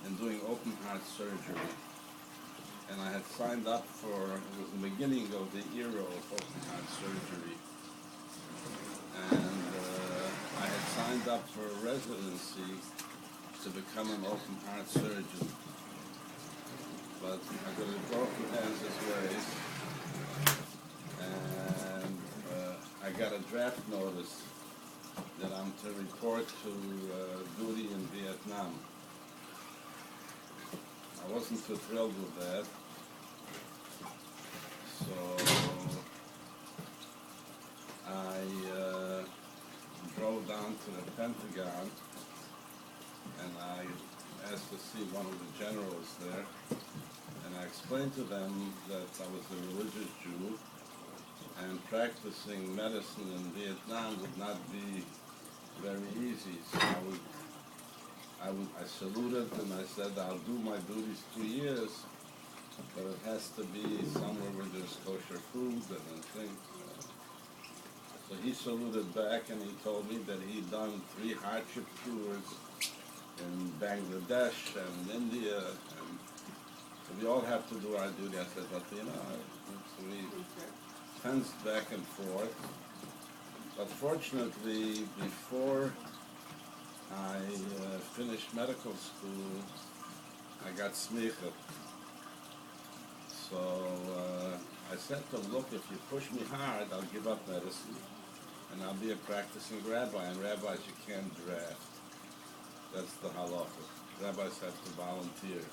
and doing open heart surgery. And I had signed up for, it was the beginning of the era of open heart surgery. And I had signed up for a residency to become an open heart surgeon. But I got a broken hands this way, and I got a draft notice that I'm to report to duty in Vietnam. I wasn't too thrilled with that, so I drove down to the Pentagon and I asked to see one of the generals there, and I explained to them that I was a religious Jew and practicing medicine in Vietnam would not be very easy, so I saluted and I said, I'll do my duties 2 years, but it has to be somewhere where there's kosher food and things. So he saluted back and he told me that he'd done 3 hardship tours in Bangladesh and India, and so we all have to do our duty. I said, but so we fenced back and forth. But fortunately, before I finished medical school, I got smicha. So I said to him, look, if you push me hard, I'll give up medicine, and I'll be a practicing rabbi, and rabbis you can't draft. That's the halacha. Rabbis have to volunteer.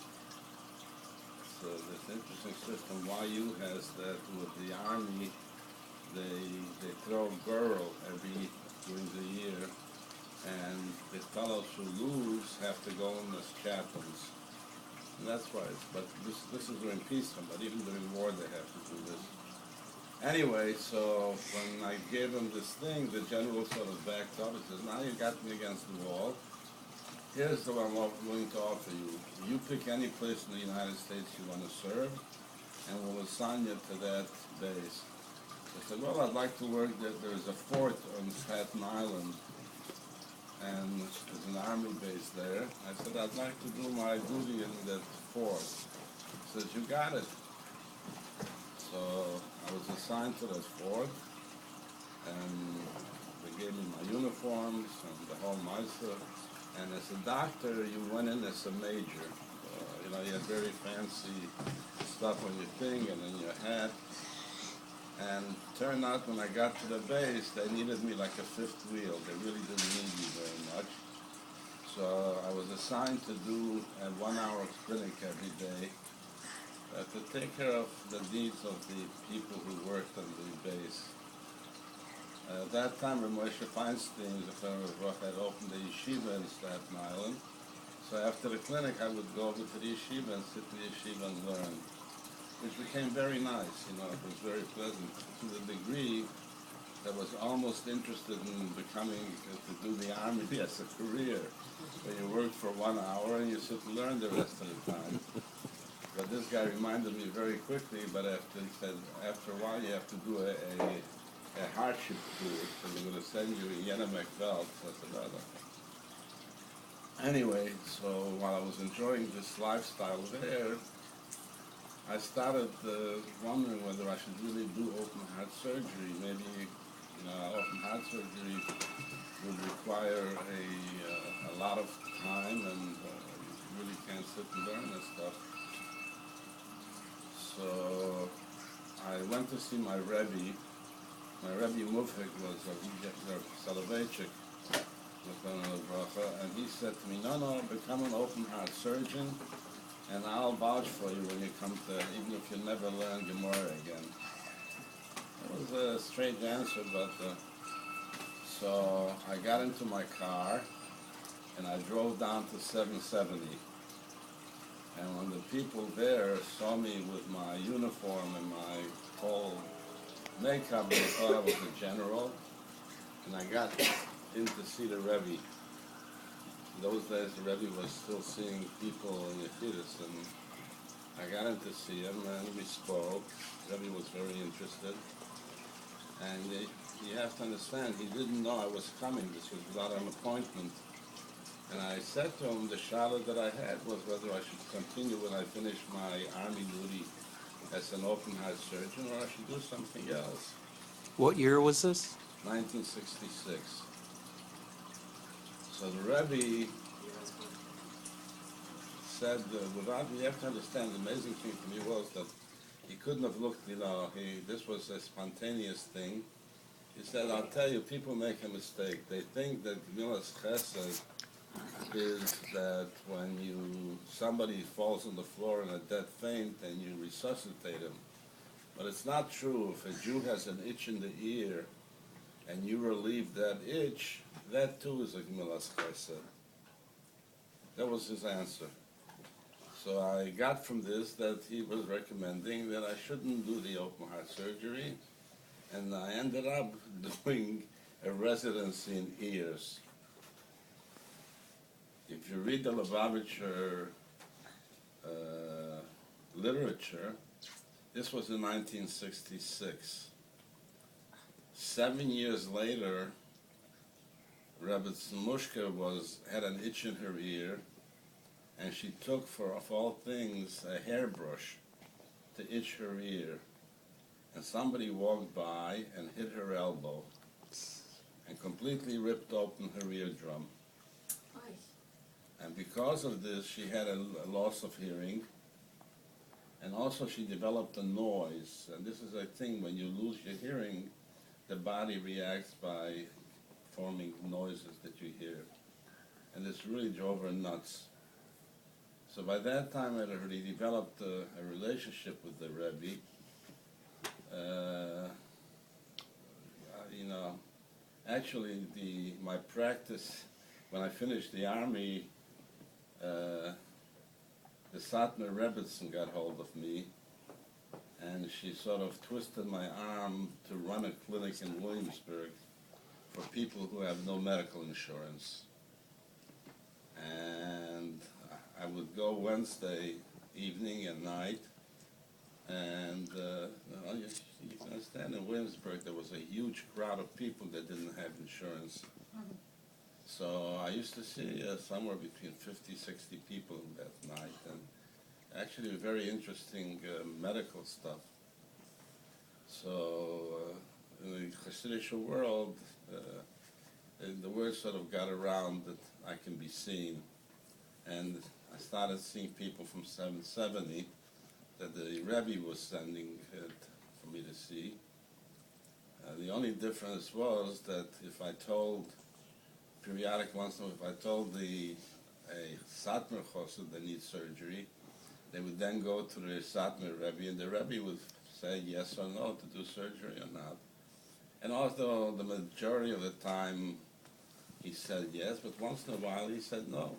So this interesting system, YU has that with the army, they throw a girl during the year, and the fellows who lose have to go in as chaplains. And that's right, but this is during peacetime, but even during war they have to do this. Anyway, so when I gave him this thing, the general sort of backed up and says, now you got me against the wall. Here's what I'm willing to offer you. You pick any place in the United States you want to serve, and we'll assign you to that base. I said, well, I'd like to work there. There's a fort on Staten Island, and there's an army base there. I said, I'd like to do my duty in that fort. He says, you got it. So I was assigned to that fort, and they gave me my uniforms and the whole Meister. And as a doctor, you went in as a major. You had very fancy stuff on your thing and in your hat. And turned out when I got to the base, they needed me like a fifth wheel. They really didn't need me very much. So I was assigned to do a 1-hour clinic every day to take care of the needs of the people who worked on the base. At that time, Moshe Feinstein, the fellow had opened the yeshiva in Staten Island. So after the clinic, I would go over to the yeshiva and sit in the yeshiva and learn, which became very nice. It was very pleasant to the degree that I was almost interested in becoming, to do the army as a career, where you work for 1 hour and you sit and learn the rest of the time. But this guy reminded me very quickly, but he said, after a while you have to do a hardship tour, so they're going to send you a Yenemek belt. So I said, okay. Anyway, so while I was enjoying this lifestyle there, I started wondering whether I should really do open heart surgery. Maybe, open heart surgery would require a lot of time, and you really can't sit and learn this stuff. So I went to see my Rebbe. My Rebbe Mufik was Soloveitchik, and he said to me, no, become an open heart surgeon, and I'll vouch for you when you come to, even if you never learn Gemara again. It was a strange answer, but so I got into my car and I drove down to 770. And when the people there saw me with my uniform and my whole makeup, they thought I was a general, and I got in to see the Rebbe. In those days, the Rebbe was still seeing people in the theaters, and I got in to see him, and we spoke. The Rebbe was very interested, and you have to understand, he didn't know I was coming. This was without an appointment. And I said to him, the shadow that I had was whether I should continue when I finished my army duty as an open heart surgeon or I should do something else. What year was this? 1966. So the Rebbe said, without, you have to understand, the amazing thing for me was that he couldn't have looked, this was a spontaneous thing. He said, I'll tell you, people make a mistake. They think that Gemilas Chesed is that when somebody falls on the floor in a dead faint and you resuscitate him. But it's not true. If a Jew has an itch in the ear and you relieve that itch, that too is a Gemilas Chesed. That was his answer. So I got from this that he was recommending that I shouldn't do the open heart surgery, and I ended up doing a residency in ears. If you read the Lubavitcher literature, this was in 1966. 7 years later, Rebbetzin Mushka had an itch in her ear, and she took, of all things, a hairbrush to itch her ear. And somebody walked by and hit her elbow and completely ripped open her eardrum. And because of this, she had a loss of hearing, and also she developed a noise. And this is a thing, when you lose your hearing, the body reacts by forming noises that you hear. And this really drove her nuts. So by that time, I had already developed a relationship with the Rebbe. Actually, my practice, when I finished the army, the Satmar REBBETZIN got hold of me, and she sort of twisted my arm to run a clinic in Williamsburg for people who have no medical insurance. And I would go Wednesday evening and night, and you can understand, in Williamsburg there was a huge crowd of people that didn't have insurance. So I used to see somewhere between 50, 60 people that night, and actually very interesting medical stuff. So in the Hasidic world, the word sort of got around that I can be seen. And I started seeing people from 770 that the Rebbe was sending for me to see. The only difference was that if I told, periodic once in a while, if I told a Satmar Chosed that needs surgery, they would then go to the Satmar Rebbe, and the Rebbe would say yes or no to do surgery or not. And although the majority of the time he said yes, but once in a while he said no.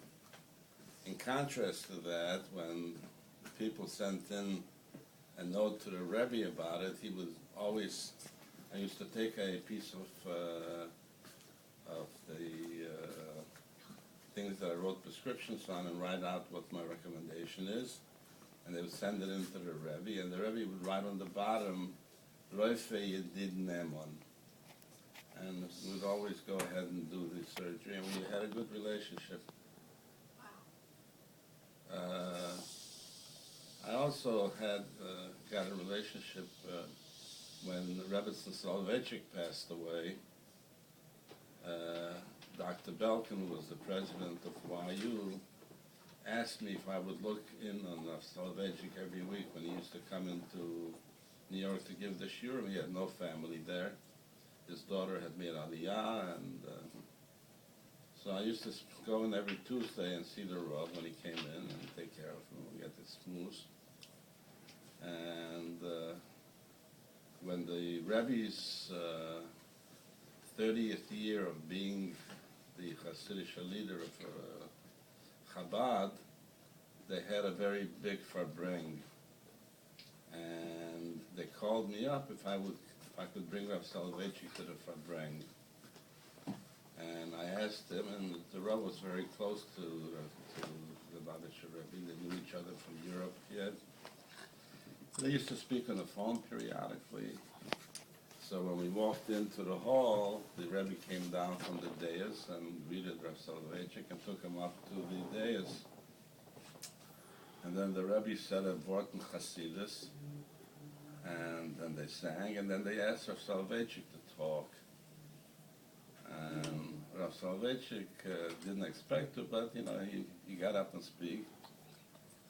In contrast to that, when people sent in a note to the Rebbe about it, he was always, I used to take a piece of the things that I wrote prescriptions on and write out what my recommendation is, and they would send it into the Rebbe, and the Rebbe would write on the bottom, Roife Yedid Nemon. And we would always go ahead and do the surgery, and we had a good relationship. I also had got a relationship when Rebbetzin Soloveitchik passed away. Dr. Belkin was the president of YU, asked me if I would look in on Soloveitchik every week when he used to come into New York to give the shiurim. He had no family there. His daughter had made Aliyah, and so I used to go in every Tuesday and see the Rav when he came in and take care of him. We got this schmooze. And when the Rebbe's 30th year of being the Hasidic leader of Chabad, they had a very big farbring. And they called me up if I could bring Rav Soloveitchik to the farbring. And I asked him, and the Rav was very close to the Lubavitcher Rebbe. They knew each other from Europe yet. They used to speak on the phone periodically. So when we walked into the hall, the Rebbe came down from the dais and greeted Rav Soloveitchik and took him up to the dais. And then the Rebbe said a word in Hasidus, and then they sang, and then they asked Rav Soloveitchik to talk. And Rav Soloveitchik didn't expect to, but he got up and speak.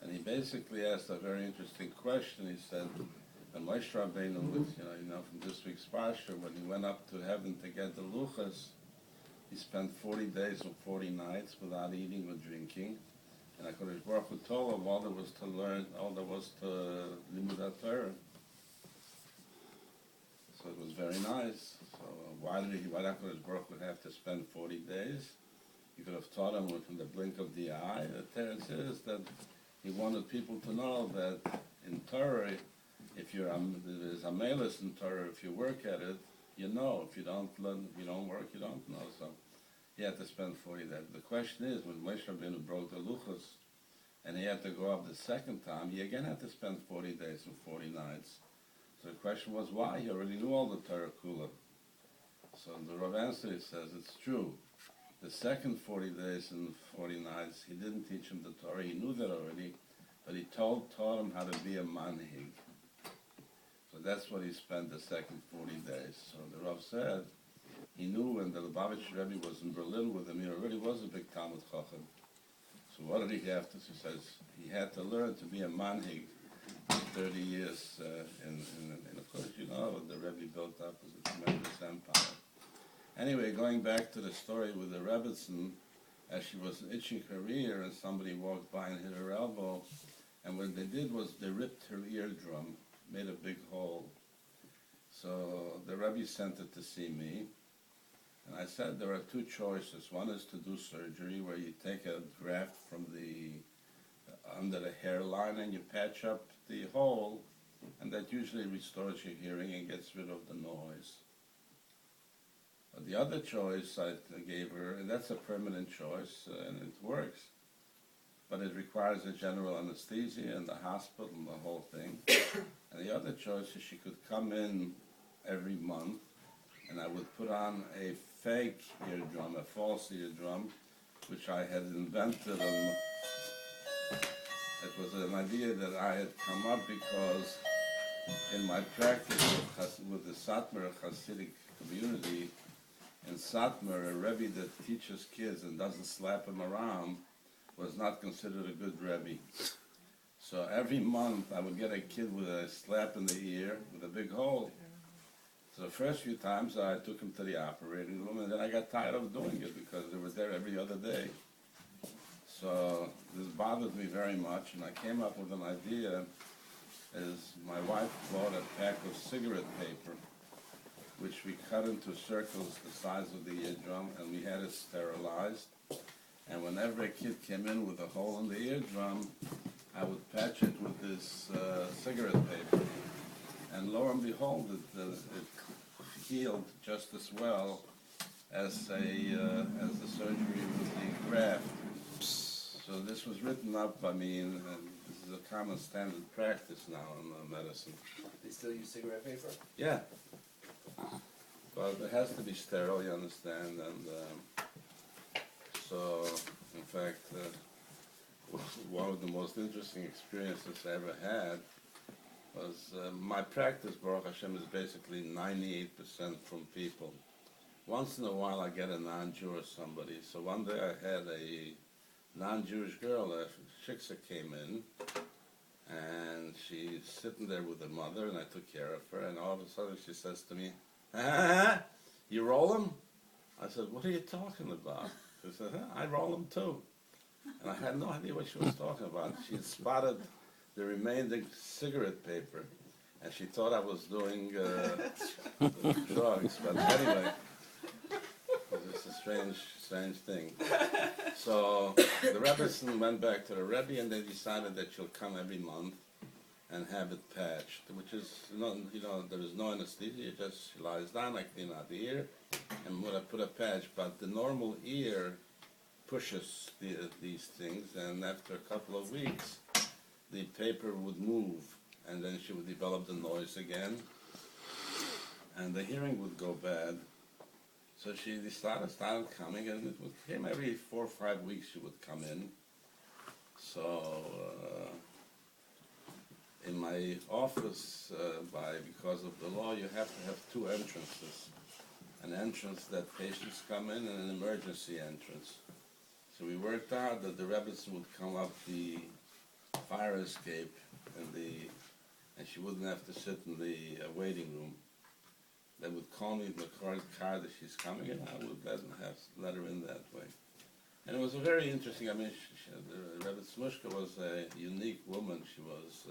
And he basically asked a very interesting question. He said, when Moshe Rabbeinu was, from this week's Parsha, when he went up to heaven to get the luchas, he spent 40 days and 40 nights without eating or drinking. And HaKadosh Baruch Hu told him all there was to learn, all there was to Limud Torah. So it was very nice. So why did HaKadosh Baruch Hu have to spend 40 days? He could have taught him within the blink of the eye. The Teretz is that he wanted people to know that in Torah, if there's a melis in Torah, if you work at it, you know. If you don't learn, you don't work, you don't know. So he had to spend 40 days. The question is, when Moshe Rabbeinu broke the luchos, and he had to go up the second time, he again had to spend 40 days and 40 nights. So the question was why? He already knew all the Torah Kula. So the Rav answer, he says, it's true. The second 40 days and 40 nights, he didn't teach him the Torah. He knew that already, but he taught him how to be a manhig. So that's what he spent the second 40 days. So the Rav said, he knew when the Lubavitch Rebbe was in Berlin with him, he already was a big Talmud Chacham. So what did he have to? He says he had to learn to be a manhig. 30 years, and of course, the Rebbe built up as a tremendous empire. Anyway, going back to the story with the REBBETZIN, as she was itching her ear and somebody walked by and hit her elbow, and what they did was they ripped her eardrum, made a big hole. So the Rebbe sent it to see me, and I said there are two choices. One is to do surgery where you take a graft from under the hairline and you patch up the hole, and that usually restores your hearing and gets rid of the noise. But the other choice I gave her, and that's a permanent choice, and it works, but it requires a general anesthesia in the hospital and the whole thing. And the other choice is she could come in every month, and I would put on a fake eardrum, a false eardrum, which I had invented. It was an idea that I had come up because in my practice with the Satmar Hasidic community, in Satmar, a Rebbe that teaches kids and doesn't slap them around was not considered a good Rebbe. So every month I would get a kid with a slap in the ear with a big hole. So the first few times I took him to the operating room, and then I got tired of doing it because they were there every other day. So this bothered me very much, and I came up with an idea. Is my wife bought a pack of cigarette paper, which we cut into circles the size of the eardrum, and we had it sterilized. And whenever a kid came in with a hole in the eardrum, I would patch it with this cigarette paper. And lo and behold, it healed just as well as the surgery with the graft. So this was written up, and this is a common standard practice now in medicine. They still use cigarette paper? Yeah. But it has to be sterile, you understand, and so, in fact, one of the most interesting experiences I ever had was my practice, Baruch Hashem, is basically 98% from people. Once in a while I get a non-Jew or somebody. So one day I had a non-Jewish girl, a shiksa came in, and she's sitting there with her mother, and I took care of her, and all of a sudden she says to me, you roll them? I said, what are you talking about? She said, I roll them too. And I had no idea what she was talking about. She had spotted the remaining cigarette paper, and she thought I was doing drugs, but anyway, it's a strange thing. So the REBBETZIN went back to the Rebbe, and they decided that she'll come every month and have it patched, which is, there is no anesthesia, she lies down, I clean out the ear, and when I put a patch, but the normal ear pushes these things, and after a couple of weeks, the paper would move, and then she would develop the noise again. and the hearing would go bad. So she started coming, and it came every 4 or 5 weeks she would come in. So in my office, because of the law, you have to have 2 entrances. An entrance that patients come in and an emergency entrance. So we worked out that the Rebbetzin would come up the fire escape and she wouldn't have to sit in the waiting room. They would call me in the car that she's coming, and I would let her in that way. And it was a very interesting, I mean, the Rebbetzin Mushka was a unique woman. It was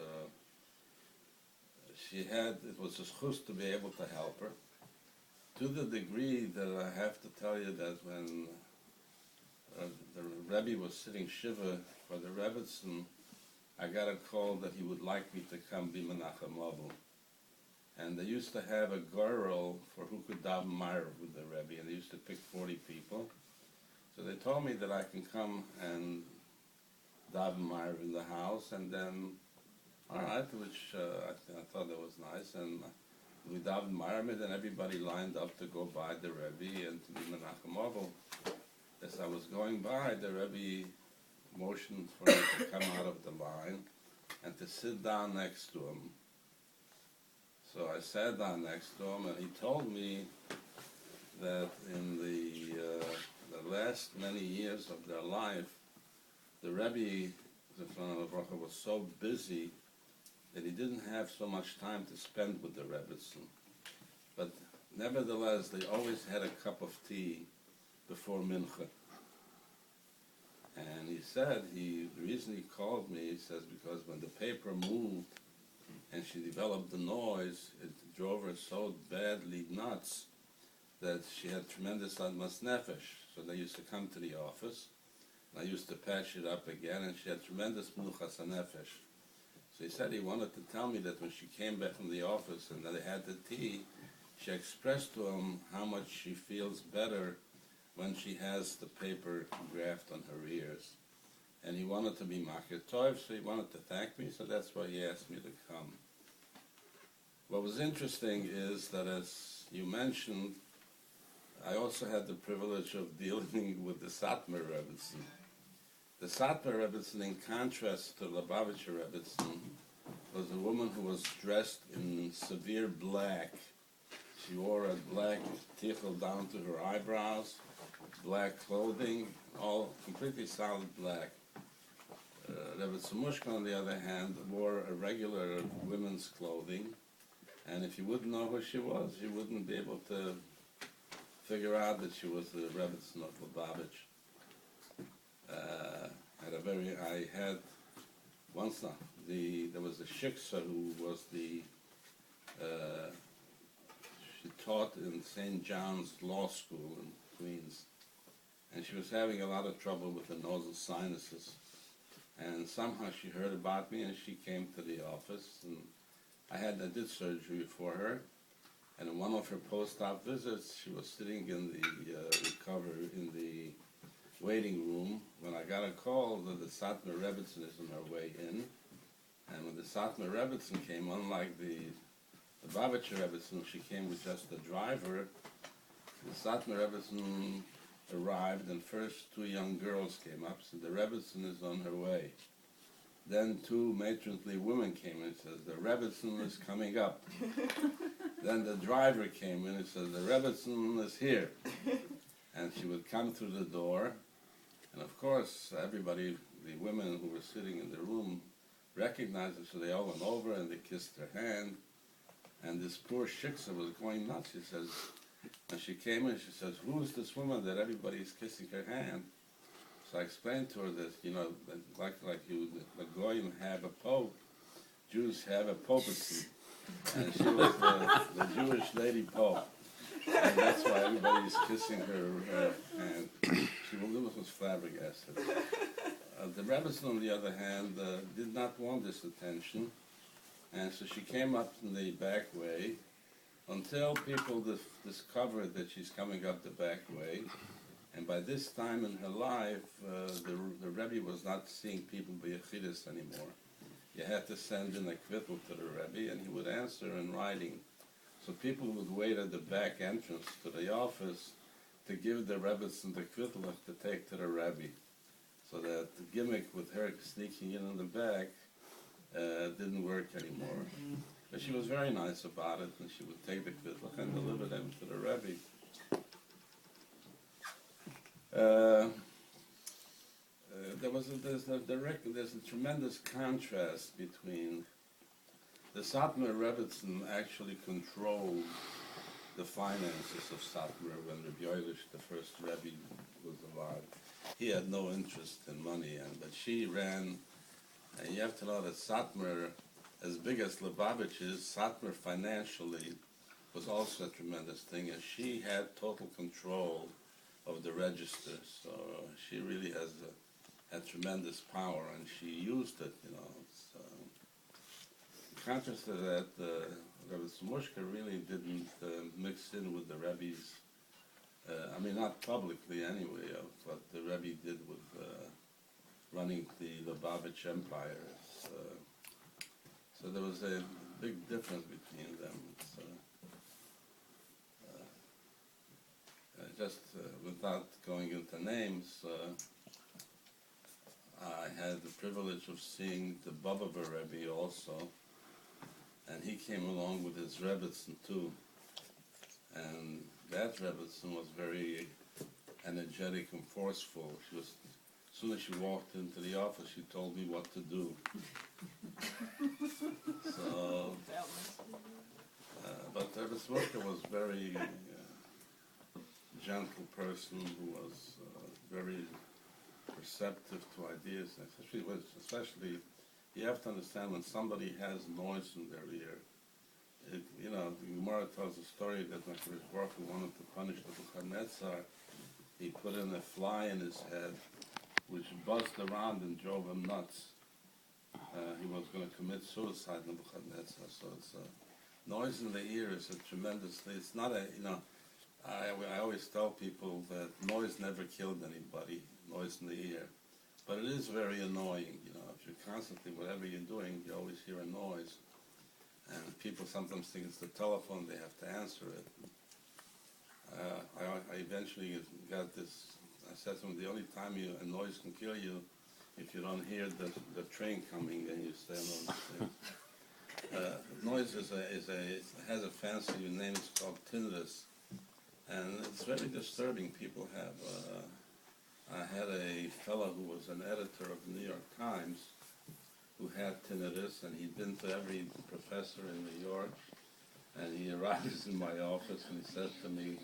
a schus to be able to help her, to the degree that I have to tell you that when the Rebbe was sitting Shiva for the Rebbetzin, I got a call that he would like me to come be Menachem Avu. And they used to have a girl for who could daven Meir with the Rebbe, and they used to pick 40 people. So they told me that I can come and daven Meir in the house, and then, all right, which I thought that was nice, and we davened Meir, and then everybody lined up to go by the Rebbe and to be Menachem Avu. As I was going by, the Rebbe motioned for me to come out of the line and to sit down next to him. So I sat down next to him, and he told me that in the last many years of their life, the Rebbe, was so busy that he didn't have so much time to spend with the Rebbetzin. But nevertheless, they always had a cup of tea before Mincha. And he said, the reason he called me, he says, because when the paper moved and she developed the noise, it drove her so badly nuts that she had tremendous admas nefesh. So they used to come to the office, and I used to patch it up again, and she had tremendous menuchas nefesh. So he said he wanted to tell me that when she came back from the office and they had the tea, she expressed to him how much she feels better when she has the paper graphed on her ears. And he wanted to be Makir Tov, so he wanted to thank me, so that's why he asked me to come. What was interesting is that, as you mentioned, I also had the privilege of dealing with the Satmar Rebbetzin. The Satmar Rebbetzin, in contrast to the Lubavitcher Rebbetzin, was a woman who was dressed in severe black. She wore a black tichel down to her eyebrows, black clothing, all completely solid black. Rebbetzin Mushka, on the other hand, wore a regular women's clothing, and if you wouldn't know who she was, you wouldn't be able to figure out that she was the Rebbetzin of Lubavitch. There was a shiksa who was she taught in St. John's Law School in Queens, and she was having a lot of trouble with the nasal sinuses. And somehow she heard about me, and she came to the office, and I did surgery for her. And in one of her post-op visits, she was sitting in the waiting room when I got a call that the Satmar Rebbetzin is on her way in. And when the Satmar Rebbetzin came, unlike the Lubavitcher Rebbetzin, she came with just the driver. The Satmar Rebbetzin arrived, and first 2 young girls came up, so the Rebbetzin is on her way. Then 2 matronly women came in and says, the Rebbetzin is coming up. Then the driver came in and said, the Rebbetzin is here. And she would come through the door, and of course everybody, the women who were sitting in the room, recognized her, so they all went over and they kissed her hand. And this poor shiksa was going nuts. She says, and she came in, she says, who is this woman that everybody is kissing her hand? So I explained to her that, like the Goyim have a pope, Jews have a popacy. And she was the Jewish lady pope. And that's why everybody is kissing her hand. She was flabbergasted. The Rebbetzin, on the other hand, did not want this attention. And so she came up in the back way until people discovered that she's coming up the back way. And by this time in her life, the Rebbe was not seeing people be yechidus anymore. You had to send in a kvittel to the Rebbe, and he would answer in writing. So people would wait at the back entrance to the office to give the Rebbetzin the kvittelach to take to the Rebbe. So that the gimmick with her sneaking in the back didn't work anymore. But she was very nice about it, and she would take the kvittelach and deliver them to the Rebbe. There's a tremendous contrast between the Satmar Rebbetzin actually controlled the finances of Satmar when Rebbe Eilish, the first Rebbe, was alive. He had no interest in money, but she ran. And you have to know that Satmar, as big as Lubavitch is, Satmar financially was also a tremendous thing, and she had total control of the register. So she really had tremendous power, and she used it, you know. So, in contrast to that, Rebbe Smushka really didn't mix in with the Rebbe's, I mean, not publicly anyway, what the Rebbe did with running the Lubavitch Empire. So there was a big difference between them. Just without going into names, I had the privilege of seeing the Bobover Rebbe also, and he came along with his Rebbetzin too. And that Rebbetzin was very energetic and forceful. She was, as soon as she walked into the office, she told me what to do. So, but Rebbe Smoker was very gentle person who was very receptive to ideas, especially you have to understand when somebody has noise in their ear. You know, the Gemara tells a story that when Baruch Hu wanted to punish Nebuchadnezzar, he put in a fly in his head, which buzzed around and drove him nuts. He was going to commit suicide, Nebuchadnezzar. So it's noise in the ear is a tremendously. It's not a, you know. I always tell people that noise never killed anybody, noise in the ear. But it is very annoying, you know, if you're constantly, whatever you're doing, you always hear a noise. And people sometimes think it's the telephone, they have to answer it. I eventually got this, I said to him, the only time a noise can kill you, if you don't hear the train coming and you stay on those things. Noise has a fancy name, it's called tinnitus. And it's very disturbing. People have, I had a fellow who was an editor of the New York Times who had tinnitus, and he'd been to every professor in New York, and he arrives in my office and he says to me,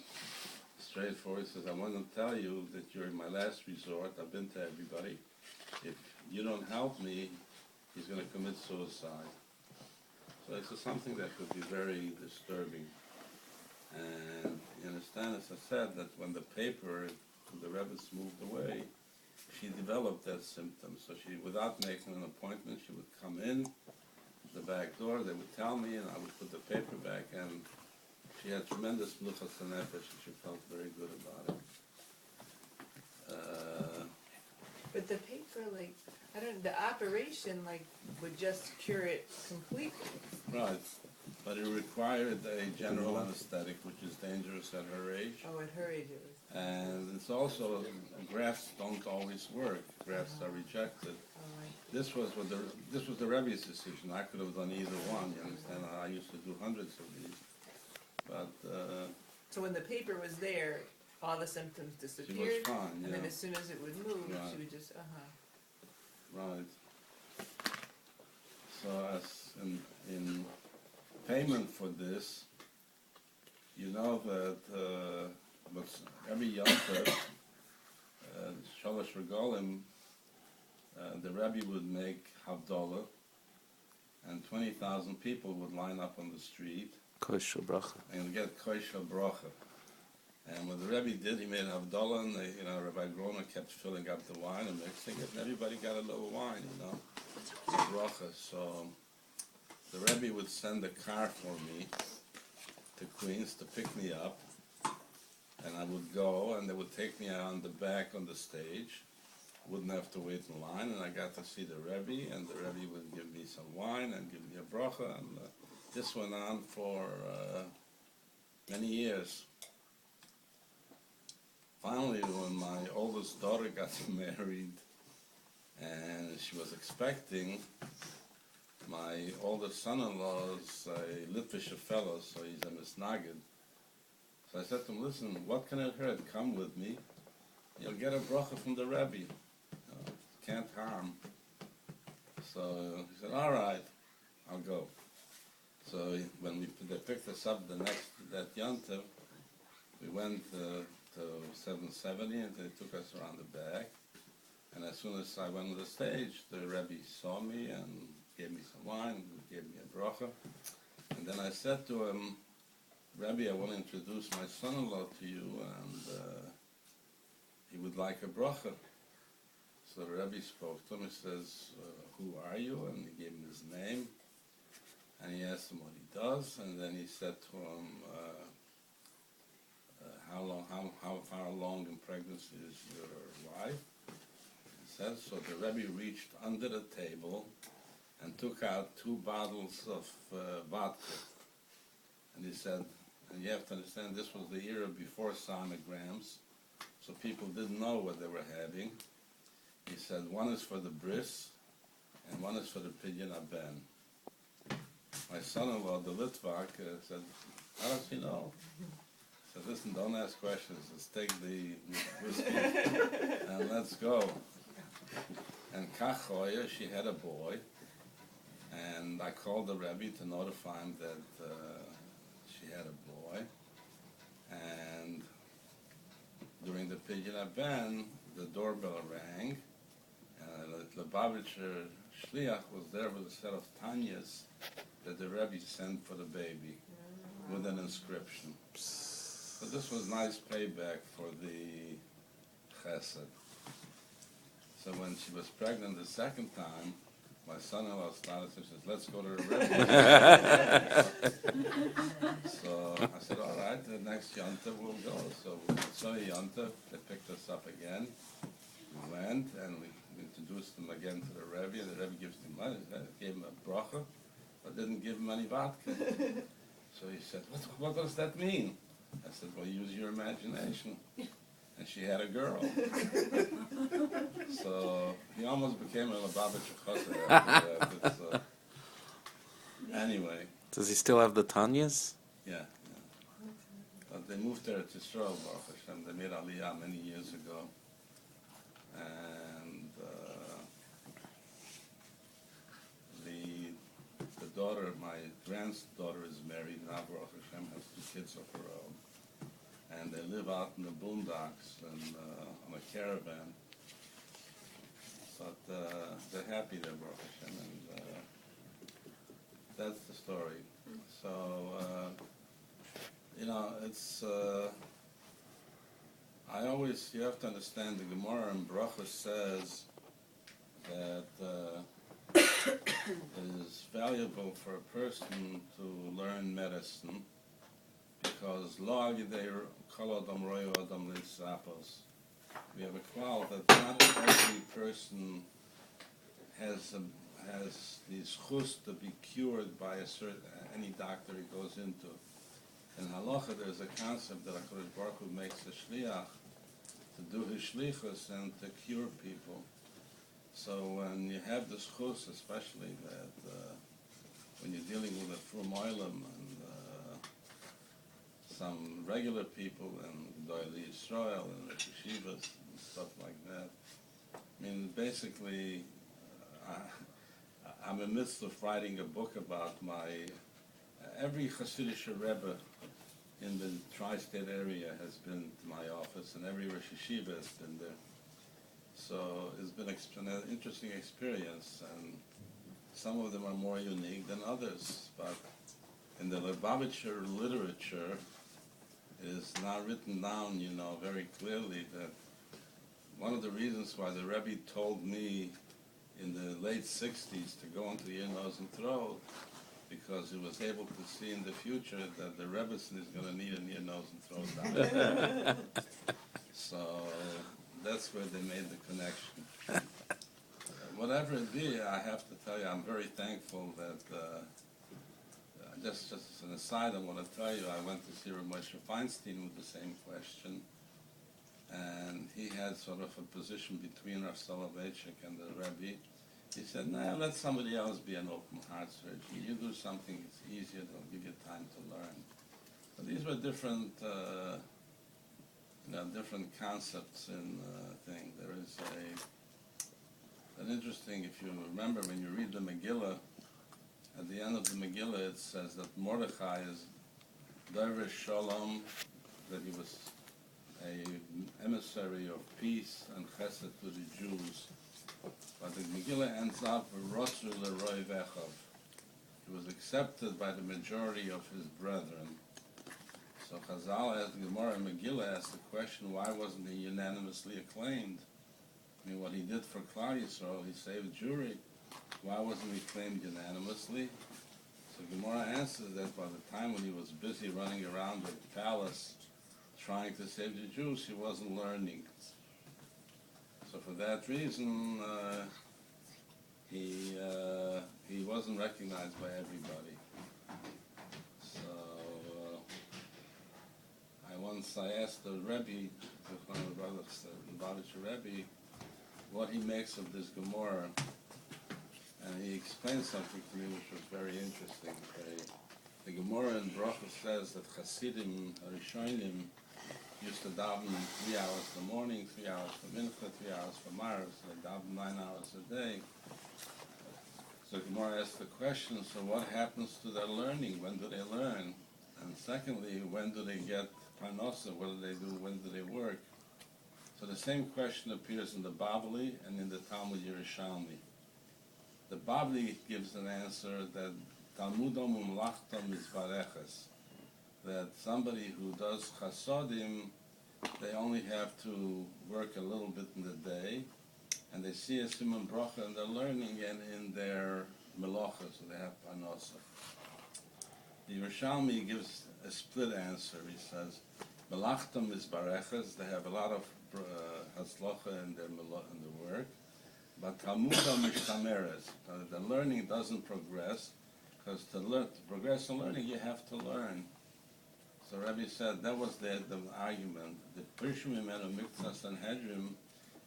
straightforward, he says, I want to tell you that you're in my last resort. I've been to everybody. If you don't help me, he's going to commit suicide. So it's something that could be very disturbing. And you understand, as I said, that when the paper, the Rebbe's moved away, she developed that symptom. So she, without making an appointment, she would come in the back door, they would tell me, and I would put the paper back, and she had tremendous menuchas nefesh, and she felt very good about it. But the paper, like, I don't, the operation, like, would just cure it completely. Right. But it required a general anesthetic, which is dangerous at her age. Oh, at her age it was. And it's also, grafts don't always work. Grafts are rejected. Oh, right. This was the Rebbe's decision. I could have done either one, you understand? I used to do hundreds of these. But So when the paper was there, all the symptoms disappeared? she was fine, And then yeah. as soon as it would move, Right. she would just, Right. So as in payment for this, you know that every Yom Tov, Shalosh Regalim, the Rebbe would make Havdalah, and 20,000 people would line up on the street Kosher bracha. and get kosher bracha. And what the Rebbe did, he made Havdalah, and Rabbi Grona kept filling up the wine and mixing it, and everybody got a little wine, bracha. So the Rebbe would send a car for me to Queens to pick me up, and I would go, and they would take me out on the back on the stage. Wouldn't have to wait in line, and I got to see the Rebbe, and the Rebbe would give me some wine and give me a bracha, and this went on for many years. Finally, when my oldest daughter got married and she was expecting, my oldest son-in-law's a Litvisher fellow, so he's a misnagid. So I said to him, listen, what can it hurt? Come with me. You'll get a bracha from the Rebbe. You know, can't harm. So he said, all right, I'll go. So when they picked us up that Yontiv, we went to 770 and they took us around the back. And as soon as I went on the stage, the Rebbe saw me and gave me some wine, gave me a bracha. And then I said to him, Rebbe, I want to introduce my son-in-law to you, and he would like a bracha. So the Rebbe spoke to him. He says, who are you? And he gave him his name. And he asked him what he does. And then he said to him, how far along in pregnancy is your wife? He said, so the Rebbe reached under the table and took out 2 bottles of vodka. And he said, and you have to understand, this was the era before sonograms, so people didn't know what they were having. He said, one is for the bris, and one is for the pidyon aben. My son-in-law, the Litvak, said, how does he know? I said, listen, don't ask questions, just take the whiskey and let's go. And Kachoya, she had a boy, and I called the Rebbe to notify him that she had a boy. And during the pidyon aben, the doorbell rang, and the Lubavitcher Shliach was there with a set of Tanyas that the Rebbe sent for the baby with an inscription. So this was nice payback for the chesed. So when she was pregnant the second time, my son-in-law started and says, let's go to the Rebbe. So I said, all right, the next Yontif we'll go. So we saw Yontif, they picked us up again. We went and we introduced them again to the Rebbe, and the Rebbe gives him money, gave him a bracha, but didn't give him any vodka. So he said, what does that mean? I said, well, use your imagination. And she had a girl. So he almost became a Lubavitcher chassid after that. Anyway. Does he still have the Tanyas? Yeah. But they moved there to Israel, Baruch Hashem. They made Aliyah many years ago. And the daughter, my granddaughter is married now, Baruch Hashem, has 2 kids of her own. And they live out in the boondocks and on a caravan. But they're happy there, Baruch Hashem, and that's the story. So, it's, you have to understand, the Gemara in Bracha says that it is valuable for a person to learn medicine because lo agidei kol adam royo adam leitzapos. We have a klal that not every person has the schus to be cured by any doctor he goes into. In halacha, there's a concept that HaKadosh Baruch Hu makes a shliach to do his shlichus and to cure people. So when you have the schus, especially that when you're dealing with a frum oilam and some regular people and Doyle Yisrael and yeshivas and stuff like that. I mean, basically, I'm in the midst of writing a book about every Hasidic Rebbe in the tri-state area has been to my office, and every Rosh Yeshiva has been there. So it's been an interesting experience, and some of them are more unique than others. But in the Lubavitcher literature, it is now written down, very clearly that one of the reasons why the Rebbe told me in the late 60s to go into ear, nose, and throat, because he was able to see in the future that the REBBETZIN is going to need an ear, nose, and throat doctor. So that's where they made the connection. Whatever it be, I have to tell you, I'm very thankful that just as an aside, I want to tell you, I went to see Rabbi Moshe Feinstein with the same question, and he had sort of a position between our Soloveitchik and the Rebbe. He said, "Nah, let somebody else be an open heart surgeon. You do something, it's easier, they'll give you time to learn." But these were different, different concepts in thing. There is an interesting, if you remember, when you read the Megillah, at the end of the Megillah it says that Mordechai is Dervish Shalom, that he was an emissary of peace and chesed to the Jews. But the Megillah ends up with Rotzu Leroy Vechov. He was accepted by the majority of his brethren. So Chazal, as the Gemara and Megillah, asked the question, why wasn't he unanimously acclaimed? I mean, what he did for Klal Yisrael, he saved Jewry. Why wasn't he claimed unanimously? So Gemara answers that by the time when he was busy running around the palace trying to save the Jews, he wasn't learning. So for that reason, he wasn't recognized by everybody. So I asked the Rebbe, one of the brothers, the Lubavitcher Rebbe, what he makes of this Gemara, and he explained something to me which was very interesting. The Gemara in Bracha says that Hasidim, Rishonim, used to daven 3 hours in the morning, 3 hours for Mincha, 3 hours for Maariv, so they daven 9 hours a day. So Gemara asked the question, so what happens to their learning? When do they learn? And secondly, when do they get parnasa? What do they do? When do they work? So the same question appears in the Bavli and in the Talmud Yerushalmi. The Bavli gives an answer that Talmudom umlachtam mizvareches, that somebody who does chasodim, they only have to work a little bit in the day, and they see a simon bracha in their learning and in their melacha, so they have parnasa. The Yerushalmi gives a split answer. He says, melachtam mizvareches, they have a lot of hatzlacha in their work, but talmudam mishtameres, the learning doesn't progress, because to progress in learning, you have to learn. So Rebbe said that was the argument. The Pirshim Imenu Miktzah Sanhedrin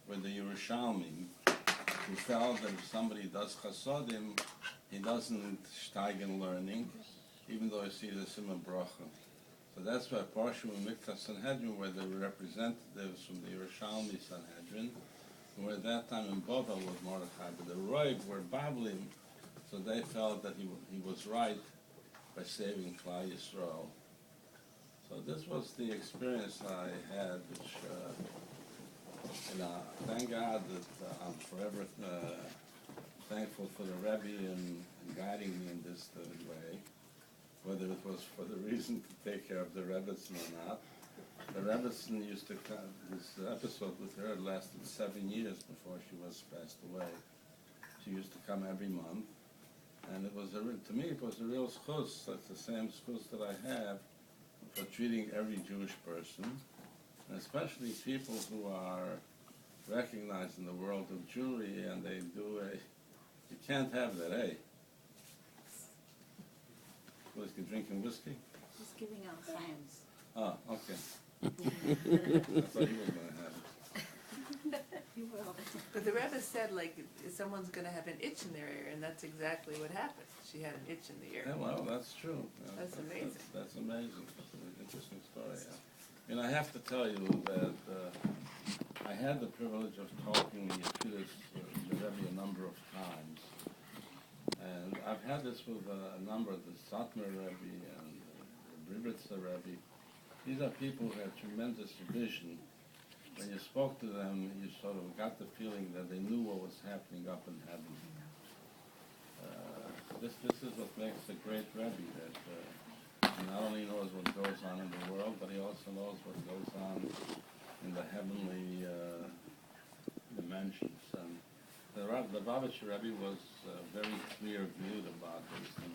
were the Yerushalmi, who felt that if somebody does chasodim, he doesn't steig in learning, even though he sees a simon bracha. So that's why Pirshim and Miktzah Sanhedrin were the representatives from the Yerushalmi Sanhedrin, who were at that time in Bovel with Mordechai, but the Roiv were Bablim, so they felt that he was right by saving Klal Yisrael. So this was the experience I had, which, thank God that I'm forever thankful for the Rebbe in guiding me in this way, whether it was for the reason to take care of the REBBETZIN or not. The REBBETZIN used to come, this episode with her lasted 7 years before she was passed away. She used to come every month, and it was to me it was a real schus, like the same schus that I have for treating every Jewish person, and especially people who are recognized in the world of Jewry, and they do you can't have that, eh? Was he drinking whiskey? He's giving out signs. Oh, okay. I thought he was going to have it. You will. But the Rebbe said, like, someone's going to have an itch in their ear, and that's exactly what happened. She had an itch in the ear. Yeah, well, that's true. Yeah, That's amazing. That's amazing. That's an interesting story. Yeah. And I have to tell you that I had the privilege of talking to Yeshivas, the Rebbe a number of times. And I've had this with a number of the Satmar Rebbe and the REBBETZIN Rebbe. These are people who have tremendous vision. When you spoke to them, you sort of got the feeling that they knew what was happening up in heaven. This is what makes a great Rebbe, that he not only knows what goes on in the world, but he also knows what goes on in the heavenly dimensions. And the Lubavitcher Rebbe was very clear-viewed about this. And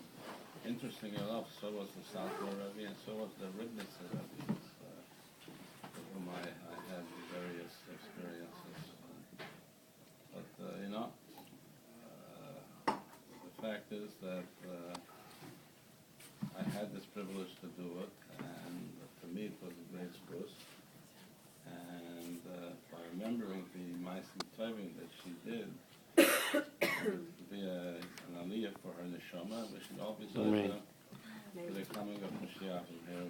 interesting enough, so was the Satmar Rebbe, and so was the REBBETZIN Rebbe, with whom I had various experiences. But, the fact is that had this privilege to do it, and for me it was a great spruce. And by remembering the Meisim Tovim that she did, to be an aliyah for her neshama, we should all be Amen. for the coming of Mashiach and here